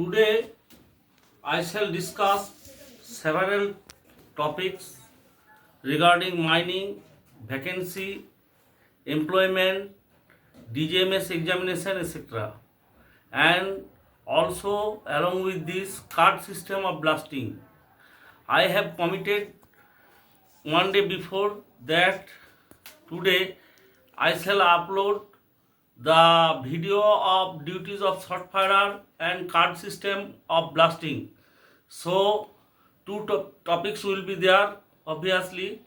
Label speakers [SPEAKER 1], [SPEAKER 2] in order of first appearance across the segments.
[SPEAKER 1] Today I shall discuss several topics regarding mining, vacancy, employment, DGMS examination, etc. And also along with this card system of blasting. I have committed one day before that today I shall upload the video of duties of shot firer and card system of blasting. So two topics will be there obviously,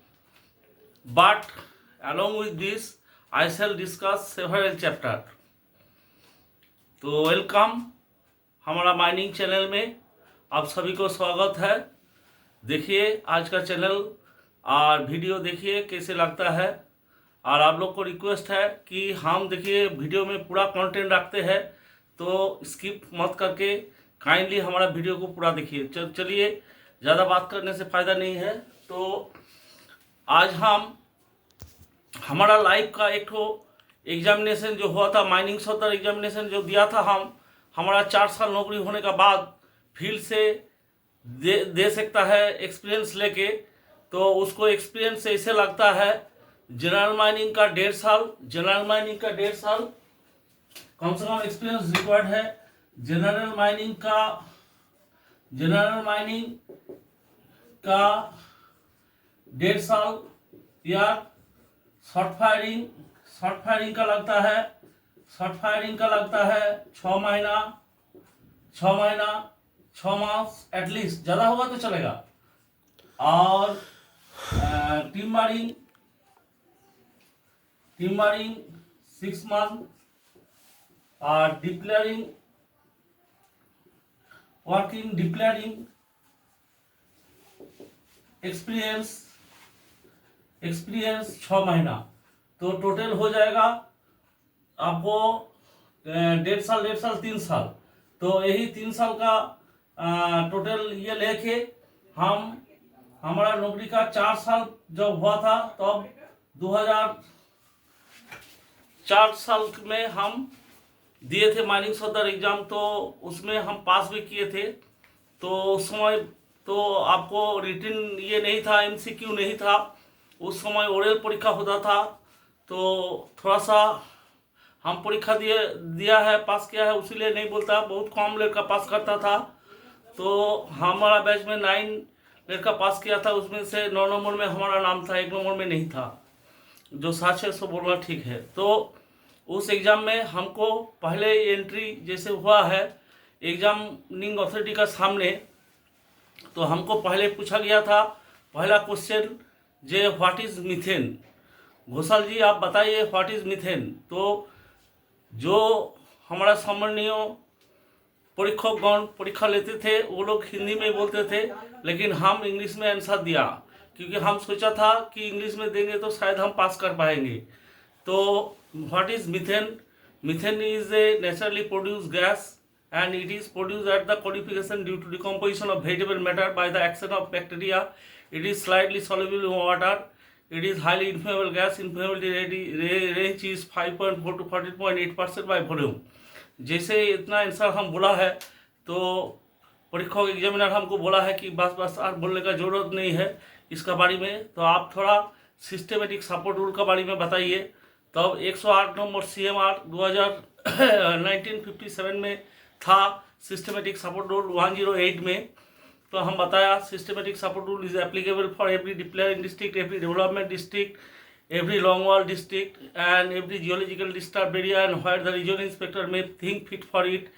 [SPEAKER 1] but along with this I shall discuss several chapter. तो welcome हमारा mining channel में आप सभी को स्वागत है। देखिए आज का चैनल और वीडियो देखिए कैसे लगता है, और आप लोग को रिक्वेस्ट है कि हम देखिए वीडियो में पूरा कंटेंट रखते हैं, तो स्किप मत करके काइंडली हमारा वीडियो को पूरा देखिए। चलिए ज़्यादा बात करने से फ़ायदा नहीं है। तो आज हम हमारा लाइव का एक एग्जामिनेशन जो हुआ था, माइनिंग सॉर्टर एग्जामिनेशन जो दिया था, हमारा 4 साल नौकरी होने का बाद फील्ड से दे सकता है एक्सपीरियंस लेके। तो उसको एक्सपीरियंस ऐसे लगता है जनरल माइनिंग का 1.5 साल, जनरल माइनिंग का 1.5 साल कम से कम एक्सपीरियंस रिक्वायर्ड है। जनरल माइनिंग का 1.5 साल या शॉर्ट फायरिंग का लगता है, शॉर्ट फायरिंग का लगता है 6 महीना 6 मास एटलीस्ट, ज़्यादा होगा तो चलेगा। और टीम मारिंग 6 मंथ, और डिक्लेयरिंग एक्सपीरियंस 6 महीना। तो टोटल हो जाएगा आपको 1.5 साल 3 साल। तो यही 3 साल का टोटल ये लेके हमारा नौकरी का 4 साल जब हुआ था, तब 2004 साल में हम दिए थे माइनिंग सॉर्टर एग्जाम। तो उसमें हम पास भी किए थे। तो उस समय तो आपको रिटन ये नहीं था, MCQ नहीं था, उस समय ओरल परीक्षा होता था। तो थोड़ा सा हम परीक्षा दिया है, पास किया है, उसीलिए नहीं बोलता, बहुत कम लड़का पास करता था। तो हमारा बैच में 9 लड़का पास किया था, उसमें से 9 नंबर में हमारा नाम था, 1 नंबर में नहीं था। जो सच है सो बोलना ठीक है। तो उस एग्ज़ाम में हमको पहले एंट्री जैसे हुआ है एग्जामिनिंग अथॉरिटी का सामने, तो हमको पहले पूछा गया था पहला क्वेश्चन जे what is methane. Ghoshal ji आप बताइए व्हाट इज़ मीथेन। तो जो हमारा सामान्य परीक्षकगण परीक्षा लेते थे वो लोग हिंदी में बोलते थे, लेकिन हम इंग्लिश में आंसर दिया, क्योंकि हम सोचा था कि इंग्लिश में देंगे तो शायद हम पास कर पाएंगे। तो what is methane? Methane is a naturally produced gas and it is produced at the codification due to decomposition of vegetable matter by the action of bacteria. It is slightly soluble in water. It is highly inflammable gas. Inflammability range is 5.4 to 14.8% by volume. जैसे इतना answer हम बोला है, तो परीक्षक examiner हमको बोला है कि बस और बोलने का ज़रूरत नहीं है इसका बारे में। तो आप थोड़ा सिस्टमेटिक सपोर्ट रूल का बारे में बताइए। तब 108 नंबर CMR 1957 में था सिस्टमेटिक सपोर्ट रूल 108 में। तो हम बताया systematic support rule is applicable for every depillaring district, every development district, every longwall district and every geological disturb area and where the region inspector may think fit for it.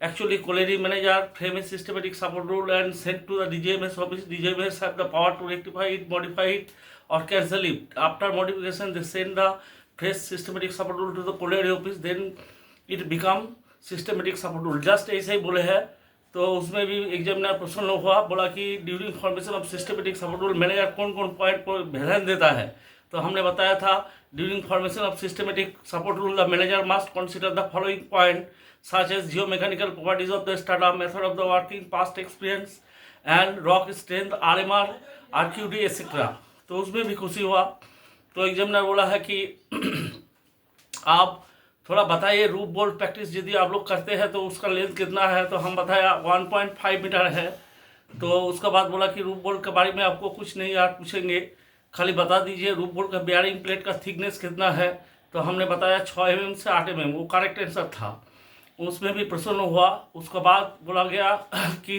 [SPEAKER 1] Actually, colliery manager frame a systematic support rule and send to the DGMS office. DGMS have the power to rectify it, modify it, or cancel it. After modification, they send the fresh systematic support rule to the colliery office. Then it become systematic support rule. Just ऐसे ही बोले हैं। तो उसमें भी examiner प्रश्न हुआ, बोला कि during formation of systematic support rule manager कौन कौन पॉइंट पर ध्यान देता है। तो हमने बताया था during formation of systematic support rule the manager must consider the following point such as geomechanical properties of the startup, method of the working, past experience and rock strength, RMR, RQD etcetera. तो उसमें भी खुशी हुआ। तो examiner बोला है कि आप थोड़ा बताइए रूफ बोल्ट प्रैक्टिस यदि आप लोग करते हैं तो उसका लेंथ कितना है, तो हम बताया 1.5 मीटर है। तो उसका बाद बोला कि रूफ बोल्ट के बारे में आपको कुछ नहीं यार पूछेंगे, खाली बता दीजिए रूफ बोल्ट का बेयरिंग प्लेट का थिकनेस कितना है। तो हमने बताया 6 mm से 8 mm, वो करेक्ट आंसर था, उसमें भी प्रसन्न हुआ। उसके बाद बोला गया कि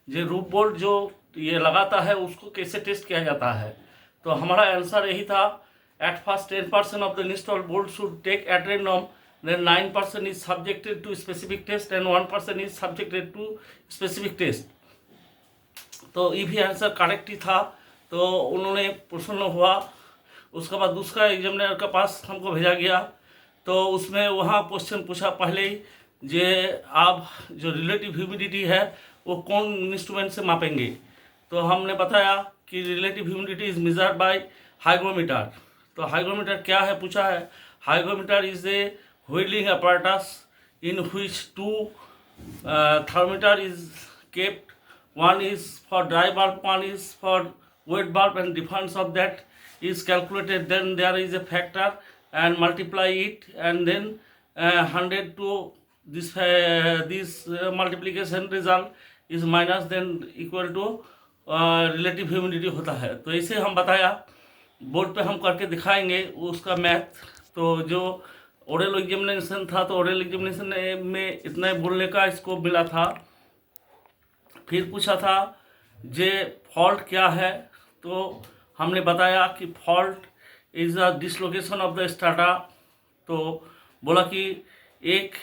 [SPEAKER 1] ये रूफ बोल्ट जो ये लगाता है उसको कैसे टेस्ट किया जाता है। तो हमारा आंसर यही था, at first 10% of the install bolt should take at random, then 9% is subjected to specific test and 1% is subjected to specific test। तो ये भी आंसर करेक्ट ही था, तो उन्होंने प्रसन्न हुआ। उसके बाद दूसरा एग्जामिनर के पास हमको भेजा गया, तो उसमें वहाँ क्वेश्चन पूछा पहले ही, जे आप जो रिलेटिव ह्यूमिडिटी है वो कौन इंस्ट्रूमेंट से मापेंगे। तो हमने बताया कि relative humidity is measured by hygrometer. तो हाइग्रोमीटर क्या है पूछा है, hygrometer is a wheeling apparatus in which two thermometer is kept, one is for dry bulb, one is for wet bulb, and difference of that is calculated, then there is a factor and multiply it, and then 100 to this multiplication result is minus then equal to relative humidity होता है। तो इसे हम बताया, board पे हम करके दिखाएंगे उसका मैथ। तो जो ओरल एग्जामिनेशन था, तो ओरल एग्जामिनेशन में इतना बोलने का स्कोप मिला था। फिर पूछा था जे फॉल्ट क्या है, तो हमने बताया कि fault is the dislocation of the strata. तो बोला कि एक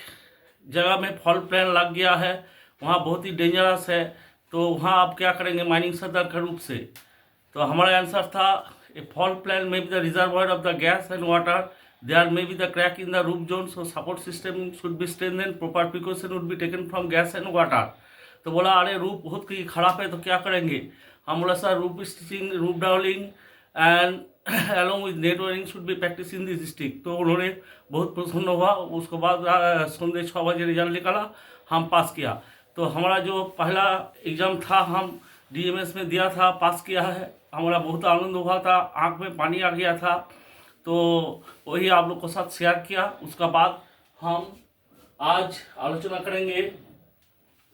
[SPEAKER 1] जगह में फॉल्ट प्लान लग गया है, वहाँ बहुत ही डेंजरस है, तो वहाँ आप क्या करेंगे माइनिंग सदर के रूप से। तो हमारा आंसर था, ए फॉल्ट प्लान में be the reservoir of the gas and water, there may be the crack in the roof zone, so support system should be strengthened, proper precaution would be taken from gas and water। तो बोला अरे roof बहुत ही खराब है तो क्या करेंगे। हम बोला sir roof stitching, roof Dowling and along with net wiring should be practice in this district. तो उन्होंने बहुत प्रसन्न हुआ। उसके बाद संध्या 6 बजे रिजल्ट निकाला, हम पास किया। तो हमारा जो पहला एग्ज़ाम था हम DMS में दिया था, पास किया है। हमारा बहुत आनंद हुआ था, आँख में पानी आ गया था। तो वही आप लोग के साथ शेयर किया। उसका बाद हम आज आलोचना करेंगे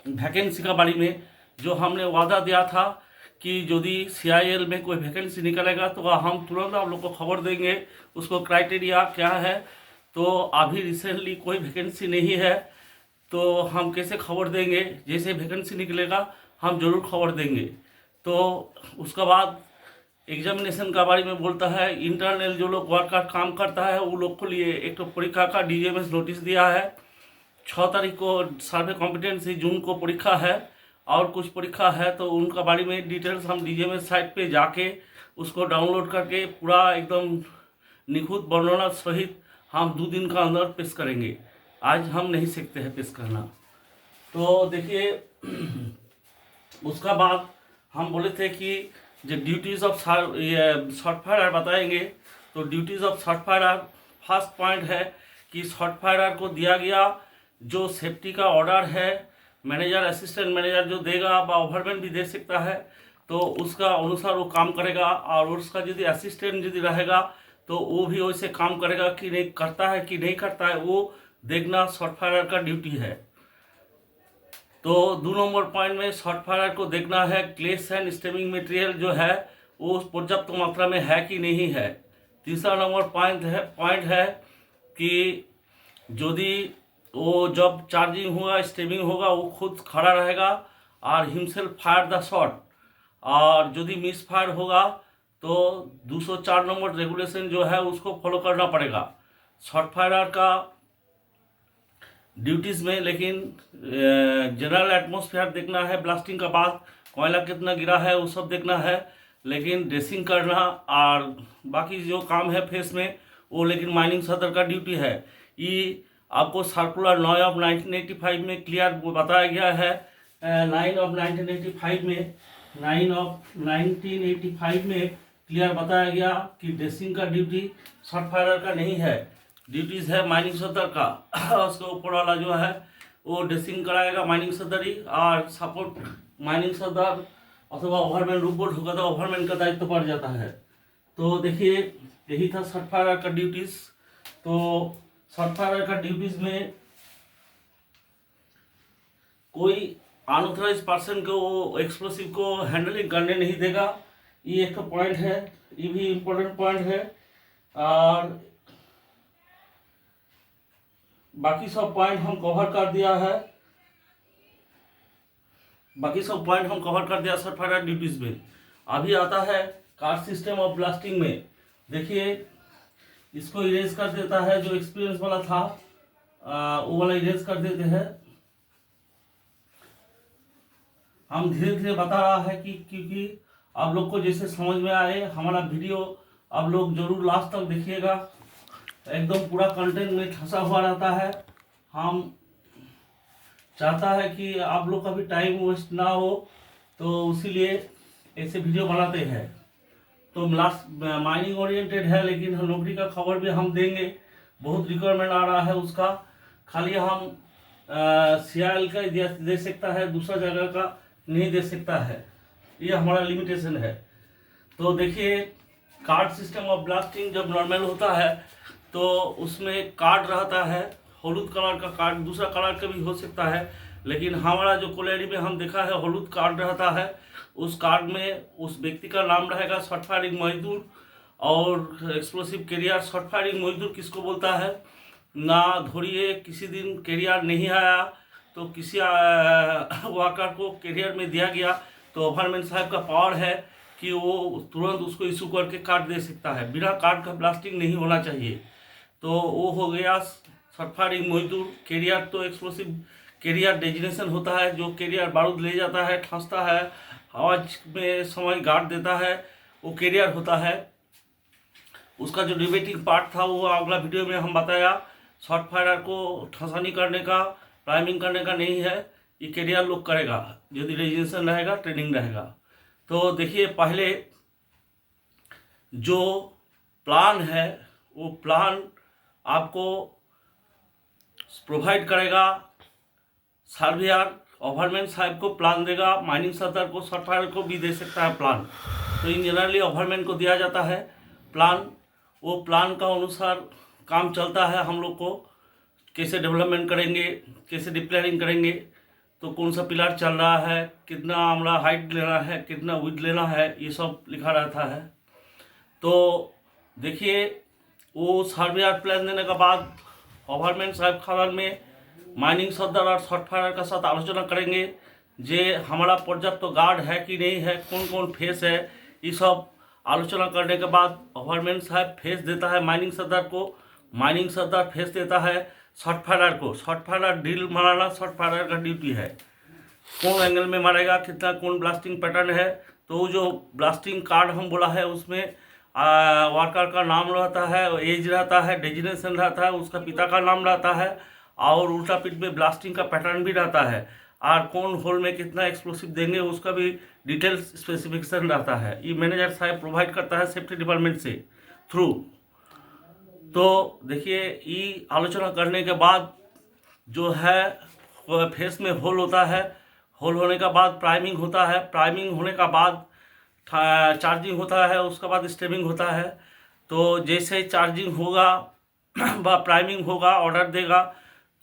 [SPEAKER 1] वैकेंसी के बारे में। जो हमने वादा दिया था कि यदि CIL में कोई वैकेंसी निकलेगा तो हम तुरंत आप लोग को खबर देंगे उसको क्राइटेरिया क्या है। तो अभी रिसेंटली कोई वैकेंसी नहीं है, तो हम कैसे खबर देंगे, जैसे वैकेंसी निकलेगा हम ज़रूर खबर देंगे। तो उसका बाद एग्जामिनेशन का बारे में बोलता है, इंटरनल जो लोग वर्कर काम करता है वो लोग के लिए एक तो परीक्षा का DMS नोटिस दिया है। 6 तारीख को सर्वे कॉम्पिटेंसी, जून को परीक्षा है और कुछ परीक्षा है। तो उनका बारे में डिटेल्स हम DMS साइट पे जाके उसको डाउनलोड करके पूरा एकदम निखुत वर्णना सहित हम 2 दिन का अंदर पेश करेंगे। आज हम नहीं सकते हैं पेश करना। तो देखिए उसका बाद हम बोले थे कि जो ड्यूटीज़ ऑफ शॉर्ट फायर बताएंगे। तो duties of short fire first point है कि शॉर्ट फायर को दिया गया जो सेफ्टी का ऑर्डर है, मैनेजर असिस्टेंट मैनेजर जो देगा, आप ओवरमैन भी दे सकता है, तो उसका अनुसार वो काम करेगा। और उसका यदि असिस्टेंट यदि रहेगा तो वो भी वैसे काम करेगा कि नहीं करता है कि नहीं करता है, वो देखना शॉर्ट फायर का ड्यूटी है। तो 2 नंबर पॉइंट में शॉर्ट फायर को देखना है क्लेस एंड स्टेमिंग मटेरियल जो है वो पर्याप्त मात्रा में है कि नहीं है। तीसरा नंबर पॉइंट है कि यदि वो जब चार्जिंग होगा, स्टेमिंग होगा, वो खुद खड़ा रहेगा और हिमसेल्फ फायर द शॉट, और यदि मिस फायर होगा तो 204 नंबर रेगुलेशन जो है उसको फॉलो करना पड़ेगा शॉर्ट फायर का ड्यूटीज़ में। लेकिन जनरल एटमॉस्फेयर देखना है, ब्लास्टिंग का बाद कोयला कितना गिरा है वो सब देखना है। लेकिन ड्रेसिंग करना और बाकी जो काम है फेस में वो लेकिन माइनिंग सदर का ड्यूटी है। ये आपको सर्कुलर 9 ऑफ 1985 में क्लियर बताया गया है। 9 ऑफ 1985 में क्लियर बताया गया कि ड्रेसिंग का ड्यूटी शॉर्ट फायर का नहीं है, ड्यूटीज़ है माइनिंग सदर का। उसके ऊपर वाला जो है वो ड्रेसिंग कराएगा माइनिंग सदर ही, और सपोर्ट माइनिंग सदर अथवा ओवरमैन रूफ बोल्ट होगा तो ओवरमैन का दायित्व पड़ जाता है। तो देखिए यही था शॉर्ट फायर का ड्यूटीज़। तो शॉर्ट फायर का ड्यूटीज में कोई अनऑथराइज पर्सन को वो एक्सप्लोसिव को हैंडलिंग करने नहीं देगा। ये एक पॉइंट है, ये भी इम्पोर्टेंट पॉइंट है। और बाकी सब पॉइंट हम कवर कर दिया है, शॉर्ट फायर ड्यूटीज में। अभी आता है कार्ड सिस्टम ऑफ ब्लास्टिंग में। देखिए इसको इरेज कर देता है, जो एक्सपीरियंस वाला था वो वाला इरेज कर देते हैं। हम धीरे धीरे बता रहा है कि क्योंकि आप लोग को जैसे समझ में आए हमारा वीडियो आप लोग जरूर लास्ट तक देखिएगा, एकदम पूरा कंटेंट में फंसा हुआ रहता है। हम चाहता है कि आप लोग का भी टाइम वेस्ट ना हो, तो इसीलिए ऐसे वीडियो बनाते हैं। तो माइनिंग ओरिएंटेड है, लेकिन नौकरी का खबर भी हम देंगे, बहुत रिक्वायरमेंट आ रहा है उसका। खाली हम CIL का दे सकता है, दूसरा जगह का नहीं दे सकता है, ये हमारा लिमिटेशन है। तो देखिए कार्ड सिस्टम ऑफ ब्लास्टिंग जब नॉर्मल होता है तो उसमें कार्ड रहता है, हलूद कलर का कार्ड, दूसरा कलर का भी हो सकता है, लेकिन हमारा जो कोलेरी में हम देखा है हलूद कार्ड रहता है। उस कार्ड में उस व्यक्ति का नाम रहेगा, शॉर्ट फायरिंग मजदूर और एक्सप्लोसिव कैरियर। शॉर्ट फायरिंग मजदूर किसको बोलता है ना, धोरिए किसी दिन कैरियर नहीं आया तो किसी वर्कर को कैरियर में दिया गया, तो ओवरमैन साहब का पावर है कि वो तुरंत उसको इशू करके कार्ड दे सकता है, बिना कार्ड का ब्लास्टिंग नहीं होना चाहिए। तो वो हो गया शॉर्ट फायरिंग मजदूर। कैरियर तो एक्सप्लोसिव कैरियर डेजिनेशन होता है, जो कैरियर बारूद ले जाता है, ठांसता है, आवाज में समय गार्ड देता है, वो कैरियर होता है। उसका जो डिबेटिंग पार्ट था वो अगला वीडियो में हम बताया। शॉर्ट फायर को ठसानी करने का, प्राइमिंग करने का नहीं है, ये कैरियर लोग करेगा यदि रेजिनेशन रहेगा, ट्रेनिंग रहेगा। तो देखिए पहले जो प्लान है वो प्लान आपको प्रोवाइड करेगा सर्वेयर, ओवरमैन साहब को प्लान देगा, माइनिंग सदर को, शॉर्ट फायर को भी दे सकता है प्लान। तो इन जनरली ओवरमैन को दिया जाता है प्लान। वो प्लान का अनुसार काम चलता है। हम लोग को कैसे डेवलपमेंट करेंगे, कैसे डिप्लानिंग करेंगे, तो कौन सा पिलर चल रहा है, कितना हमारा हाइट लेना है, कितना विड्थ लेना है, ये सब लिखा रहता है। तो देखिए वो सर्वेयर प्लान देने के बाद ओवरमैन साहब खबर में माइनिंग सदर और शॉर्ट फायर का साथ आलोचना करेंगे जे हमारा पर्याप्त तो गार्ड है कि नहीं है, कौन कौन फेस है, ये सब आलोचना करने के बाद ओवरमैन साहब फेस देता है माइनिंग सदर को, माइनिंग सदर फेस देता है शॉर्ट फायर को। शॉर्ट फायर ड्रिल मारना शॉर्ट फायर का ड्यूटी है, कौन एंगल में मारेगा, कितना कौन ब्लास्टिंग पैटर्न है। तो जो ब्लास्टिंग कार्ड हम बोला है उसमें वर्कर का नाम रहता है, एज रहता है, डेजिनेशन रहता है, उसका पिता का नाम रहता है, और उल्टा पिट में ब्लास्टिंग का पैटर्न भी रहता है, और कौन होल में कितना एक्सप्लोसिव देंगे उसका भी डिटेल स्पेसिफिकेशन रहता है। ये मैनेजर साहब प्रोवाइड करता है सेफ्टी डिपार्टमेंट से थ्रू। तो देखिए ये आलोचना करने के बाद जो है फेस में होल होता है, होल होने का बाद प्राइमिंग होता है, प्राइमिंग होने का बाद चार्जिंग होता है, उसके बाद स्टेमिंग होता है। तो जैसे चार्जिंग होगा व प्राइमिंग होगा, ऑर्डर देगा,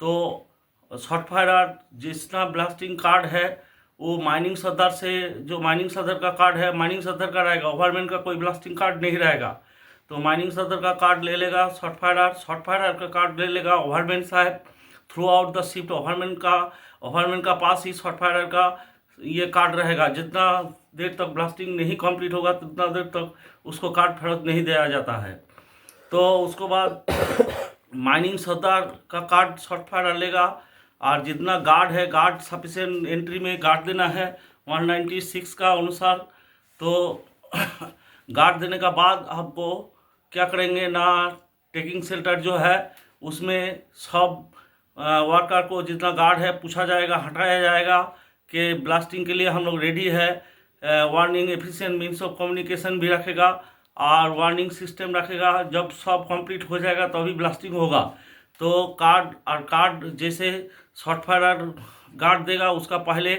[SPEAKER 1] तो शॉर्ट फायर जितना ब्लास्टिंग कार्ड है वो माइनिंग सदर से, जो माइनिंग सदर का कार्ड है माइनिंग सदर का रहेगा, ओवरमैन का कोई ब्लास्टिंग कार्ड नहीं रहेगा। तो माइनिंग सदर का कार्ड ले लेगा शॉर्ट फायर का कार्ड ले लेगा ओवरमैन साहब थ्रू आउट द शिफ्ट। ओवरमैन का पास ही शॉर्ट फायर का ये कार्ड रहेगा। जितना देर तक ब्लास्टिंग नहीं कंप्लीट होगा उतना देर तक उसको कार्ड फेरत नहीं दिया जाता है। तो उसको बाद माइनिंग सदर का कार्ड शॉर्ट फायर लेगा, और जितना गार्ड है, गार्ड सफिशिएंट एंट्री में गार्ड देना है 196 का अनुसार। तो गार्ड देने का बाद आपको क्या करेंगे ना, टेकिंग शेल्टर जो है उसमें सब वर्कर को जितना गार्ड है पूछा जाएगा, हटाया जाएगा कि ब्लास्टिंग के लिए हम लोग रेडी है। Warning efficient means of communication भी रखेगा और वार्निंग सिस्टम रखेगा। जब सब कंप्लीट हो जाएगा तभी ब्लास्टिंग होगा। तो कार्ड जैसे शॉर्ट फायर गार्ड देगा उसका पहले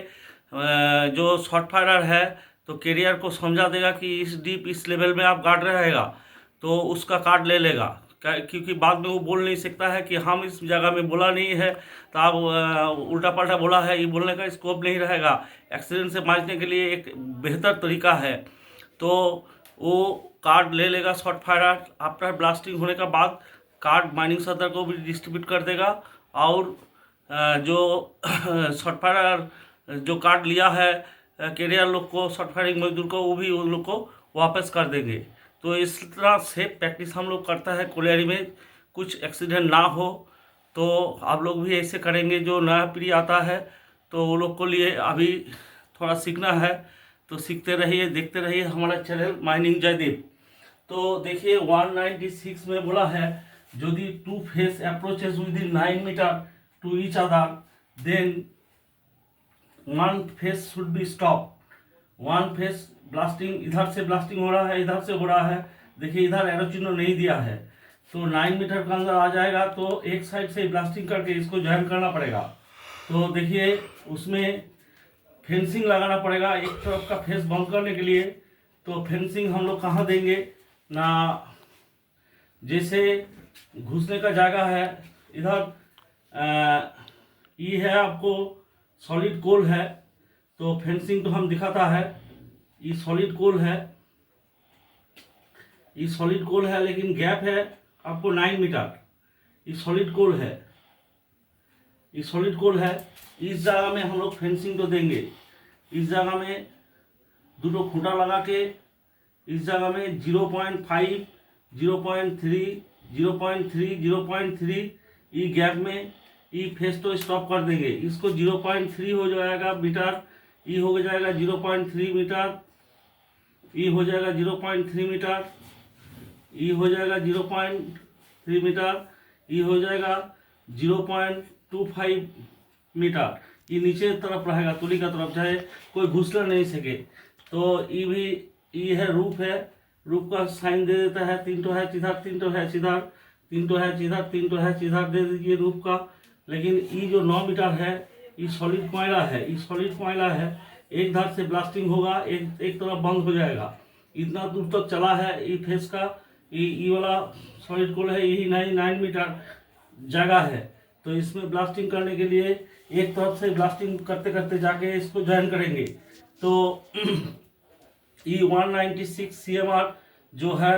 [SPEAKER 1] जो शॉर्ट फायर है तो कैरियर को समझा देगा कि इस डीप इस लेवल में आप गार्ड रहेगा, तो उसका कार्ड ले लेगा। क्योंकि बाद में वो बोल नहीं सकता है कि हम इस जगह में बोला नहीं है, तो आप उल्टा पल्टा बोला है, ये बोलने का स्कोप नहीं रहेगा। एक्सीडेंट से बचने के लिए एक बेहतर तरीका है। तो वो कार्ड ले लेगा शॉर्ट फायर आफ्टर ब्लास्टिंग होने का बाद, कार्ड माइनिंग सदर को भी डिस्ट्रीब्यूट कर देगा, और जो शॉर्ट फायर जो कार्ड लिया है कैरियर लोग को, शॉर्ट फायरिंग मजदूर को, वो भी उन लोग को वापस कर देंगे। तो इस तरह से प्रैक्टिस हम लोग करता है कोलियारी में, कुछ एक्सीडेंट ना हो। तो आप लोग भी ऐसे करेंगे। जो नया पीढ़ी आता है तो वो लोग को लिए अभी थोड़ा सीखना है, तो सीखते रहिए, देखते रहिए हमारा चैनल माइनिंग जयदेव। तो देखिए 196 में बोला है, यदि two face approaches within 9 metre to each other, then one face should be stop. One face blasting, इधर से ब्लास्टिंग हो रहा है, इधर से हो रहा है, देखिए इधर एरो चिन्ह नहीं दिया है, तो 9 मीटर के अंदर आ जाएगा, तो एक साइड से ब्लास्टिंग करके इसको ज्वाइन करना पड़ेगा। तो देखिए उसमें फेंसिंग लगाना पड़ेगा एक तरफ का फेस बंद करने के लिए। तो फेंसिंग हम लोग कहाँ देंगे ना, जैसे घुसने का जगह है इधर, ये है आपको सॉलिड कोल है, तो फेंसिंग तो हम दिखाता है, ये सॉलिड कोल है, ये सॉलिड कोल है, लेकिन गैप है आपको 9 मीटर। ये सॉलिड कोल है, ये सॉलिड कोल है। इस जगह में हम लोग फेंसिंग तो देंगे, इस जगह में दो खूंटा लगा के, इस जगह में 0.5, 0.3, 0.3, 0.3 ये गैप में ये फेस तो स्टॉप कर देंगे। इसको 0.3 हो जाएगा मीटर, ये हो जाएगा 0.3 मीटर, ये हो जाएगा 0.3 मीटर, ये हो जाएगा 0.3 मीटर, ये हो जाएगा 0.25 मीटर। ये नीचे तरफ रहेगा तुली का तरफ, चाहे कोई घुसना नहीं सके। तो ये भी, ये है रूफ है, रूफ का साइन दे देता है, 3 तो है सीधा, 3 तो है सीधा, 3 तो है सीधा, 3 तो है सीधा दे दीजिए रूफ का। लेकिन ये जो 9 मीटर है ये सॉलिड कोयला है, ये सॉलिड कोयला है, एक धार से ब्लास्टिंग होगा, एक तरफ बंद हो जाएगा। इतना दूर तक चला है ये फेस का, ये वाला सॉलिड कोल है, यही 9 मीटर जगह है। तो इसमें ब्लास्टिंग करने के लिए एक तरफ से ब्लास्टिंग करते करते जाके इसको ज्वाइन करेंगे। तो ये 196 CMR जो है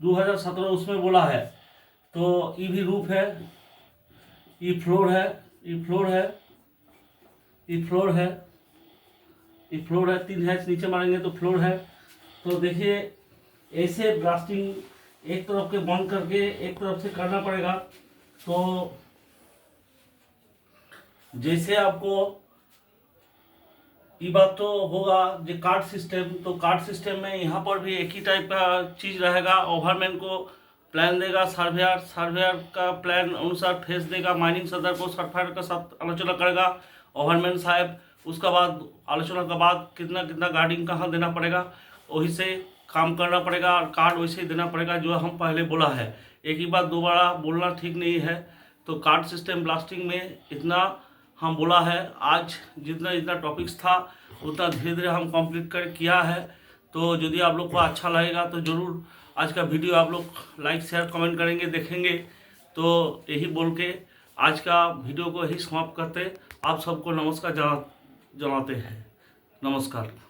[SPEAKER 1] 2017 उसमें बोला है। तो ये भी रूफ है, ये फ्लोर है, ये फ्लोर है, ये फ्लोर है, ये फ्लोर है, 3 हैच नीचे मारेंगे तो फ्लोर है। तो देखिए ऐसे ब्लास्टिंग एक तरफ के बंद करके एक तरफ से करना पड़ेगा। तो जैसे आपको ये बात तो होगा जो कार्ड सिस्टम, तो कार्ड सिस्टम में यहाँ पर भी एक ही टाइप का चीज़ रहेगा। ओवरमैन को प्लान देगा, सर्वेयर का प्लान अनुसार फेस देगा, माइनिंग सदर को सर्वेयर के साथ आलोचना करेगा ओवरमैन साहब। उसका बाद आलोचना के बाद कितना कितना गार्डिंग कहाँ देना पड़ेगा वही से काम करना पड़ेगा, और कार्ड वैसे ही देना पड़ेगा जो हम पहले बोला है। एक ही बात दोबारा बोलना ठीक नहीं है। तो कार्ड सिस्टम ब्लास्टिंग में इतना हम बोला है। आज जितना जितना टॉपिक्स था उतना धीरे धीरे हम कंप्लीट किया है। तो यदि आप लोग को अच्छा लगेगा तो ज़रूर आज का वीडियो आप लोग लाइक शेयर कमेंट करेंगे, देखेंगे। तो यही बोल के आज का वीडियो को यही समाप्त करते, आप सबको नमस्कार जनाते हैं। नमस्कार।